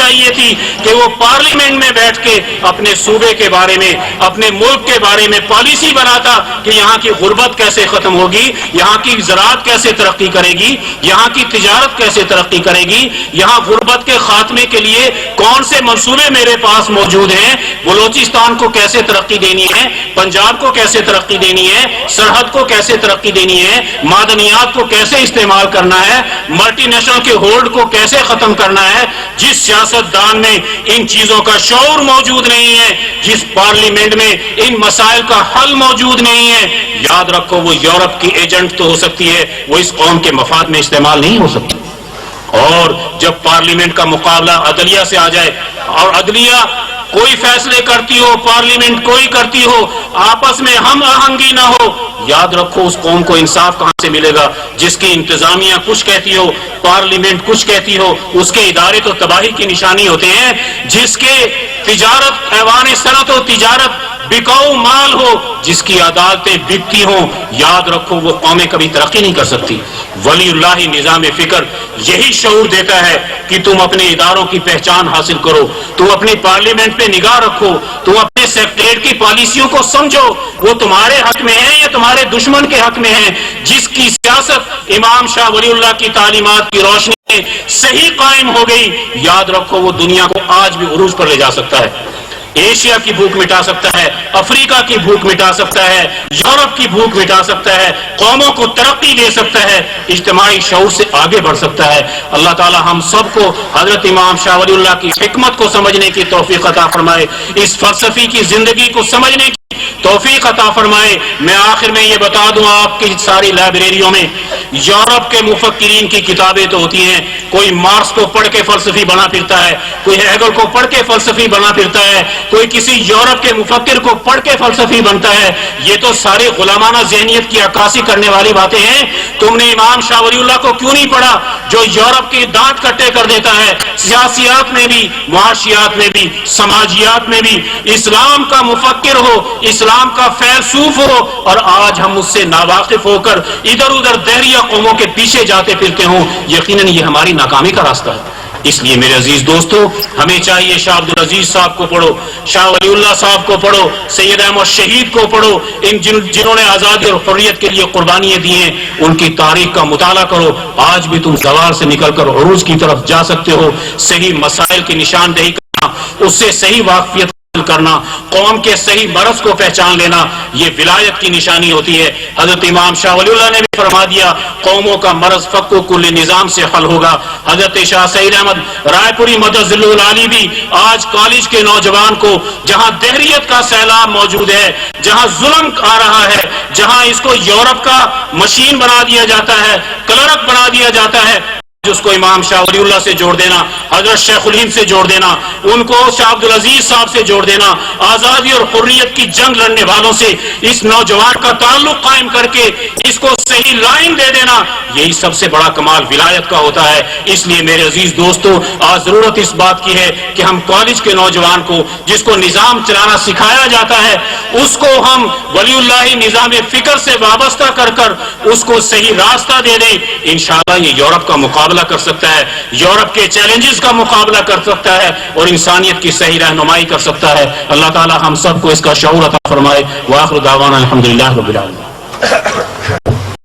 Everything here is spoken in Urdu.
چاہیے تھی کہ وہ پارلیمنٹ میں بیٹھ کے اپنے صوبے کے بارے میں، اپنے ملک کے بارے میں پالیسی بناتا کہ یہاں کی غربت کیسے ختم ہوگی، یہاں کی زراعت کیسے ترقی کرے گی، یہاں کی تجارت کیسے ترقی کرے گی، یہاں غربت کے خاتمے کے لیے کون سے منصوبے میرے پاس موجود ہیں، بلوچستان کو کیسے ترقی دینی ہے، پنجاب کو کیسے ترقی دینی ہے، سرحد کو کیسے ترقی دینی ہے، معدنیات کو کیسے استعمال کرنا ہے، ملٹی نیشنل کے ہولڈ کو کیسے ختم کرنا ہے۔ جس سیاستدان میں ان چیزوں کا شعور موجود نہیں ہے، جس پارلیمنٹ میں ان مسائل کا حل موجود نہیں ہے، یاد رکھو وہ یورپ کی ایجنٹ تو ہو سکتی ہے، وہ اس قوم کے مفاد میں استعمال نہیں ہو سکتی۔ اور جب پارلیمنٹ کا مقابلہ عدلیہ سے آ جائے اور عدلیہ کوئی فیصلے کرتی ہو، پارلیمنٹ کوئی کرتی ہو، آپس میں ہم آہنگی نہ ہو، یاد رکھو اس قوم کو انصاف کہاں سے ملے گا؟ جس کی انتظامیہ کچھ کہتی ہو، پارلیمنٹ کچھ کہتی ہو، اس کے ادارے تو تباہی کی نشانی ہوتے ہیں۔ جس کے تجارت، ایوان صنعت و تجارت بکاؤ مال ہو، جس کی عدالتیں بکتی ہوں، یاد رکھو وہ قومیں کبھی ترقی نہیں کر سکتی۔ ولی اللہ نظام فکر یہی شعور دیتا ہے کہ تم اپنے اداروں کی پہچان حاصل کرو، تم اپنی پارلیمنٹ پہ نگاہ رکھو، تم اپنے سیکریٹریٹ کی پالیسیوں کو سمجھو، وہ تمہارے حق میں ہیں یا تمہارے دشمن کے حق میں ہیں۔ جس کی سیاست امام شاہ ولی اللہ کی تعلیمات کی روشنی میں صحیح قائم ہو گئی، یاد رکھو وہ دنیا کو آج بھی عروج پر لے جا سکتا ہے، ایشیا کی بھوک مٹا سکتا ہے، افریقہ کی بھوک مٹا سکتا ہے، یورپ کی بھوک مٹا سکتا ہے، قوموں کو ترقی دے سکتا ہے، اجتماعی شعور سے آگے بڑھ سکتا ہے۔ اللہ تعالی ہم سب کو حضرت امام شاہ ولی اللہ کی حکمت کو سمجھنے کی توفیق عطا فرمائے، اس فلسفی کی زندگی کو سمجھنے کی توفیق عطا فرمائے۔ میں آخر میں یہ بتا دوں، آپ کی ساری لائبریریوں میں یورپ کے مفکرین کی کتابیں تو ہوتی ہیں، کوئی مارکس کو پڑھ کے فلسفی بنا پھرتا ہے، کوئی ہیگل کو پڑھ کے فلسفی بنا پھرتا ہے، کوئی کسی یورپ کے مفکر کو پڑھ کے فلسفی بنتا ہے۔ یہ تو سارے غلامانہ ذہنیت کی عکاسی کرنے والی باتیں ہیں۔ تم نے امام شاہ ولی اللہ کو کیوں نہیں پڑھا جو یورپ کی دانت کٹے کر دیتا ہے، سیاسیات میں بھی، معاشیات میں بھی، سماجیات میں بھی، اسلام کا مفکر ہو، اسلام کا فیلسوف ہو، اور آج ہم اس سے ناواقف ہو کر ادھر ادھر دہریہ قوموں کے پیچھے جاتے پھرتے ہوں، یقیناً یہ ہماری ناکامی کا راستہ ہے۔ اس لیے میرے عزیز دوستو، ہمیں چاہیے شاہ عبدالعزیز صاحب کو پڑھو، شاہ ولی اللہ صاحب کو پڑھو، سید احمد شہید کو پڑھو، جنہوں نے آزادی اور حریت کے لیے قربانیاں دی ہیں، ان کی تاریخ کا مطالعہ کرو۔ آج بھی تم زوال سے نکل کر عروج کی طرف جا سکتے ہو۔ صحیح مسائل کی نشاندہی کرنا، اس سے صحیح واقفیت کرنا، قوم کے صحیح مرض کو پہچان لینا، یہ ولایت کی نشانی ہوتی ہے۔ حضرت امام شاہ ولی اللہ نے بھی فرما دیا، قوموں کا مرض فک و کل نظام سے حل ہوگا۔ حضرت شاہ سید احمد رائے پوری مدد ذل العالی بھی آج کالج کے نوجوان کو، جہاں دہریت کا سیلاب موجود ہے، جہاں ظلم آ رہا ہے، جہاں اس کو یورپ کا مشین بنا دیا جاتا ہے، کلرک بنا دیا جاتا ہے، جس کو امام شاہ ولی اللہ سے جوڑ دینا، حضرت شیخ الہند سے جوڑ دینا، ان کو شاہ عبدالعزیز صاحب سے جوڑ دینا، آزادی اور حریت کی جنگ لڑنے والوں سے اس نوجوان کا تعلق قائم کر کے اس کو صحیح لائن دے دینا، یہی سب سے بڑا کمال ولایت کا ہوتا ہے۔ اس لیے میرے عزیز دوستو، آج ضرورت اس بات کی ہے کہ ہم کالج کے نوجوان کو، جس کو نظام چلانا سکھایا جاتا ہے، اس کو ہم ولی اللہ نظام فکر سے وابستہ کر کر اس کو صحیح راستہ دے دیں۔ انشاءاللہ یہ یورپ کا مقابلہ کر سکتا ہے، یورپ کے چیلنجز کا مقابلہ کر سکتا ہے، اور انسانیت کی صحیح رہنمائی کر سکتا ہے۔ اللہ تعالی ہم سب کو اس کا شعور عطا فرمائے۔ وآخر دعوانا الحمدللہ رب العالمین۔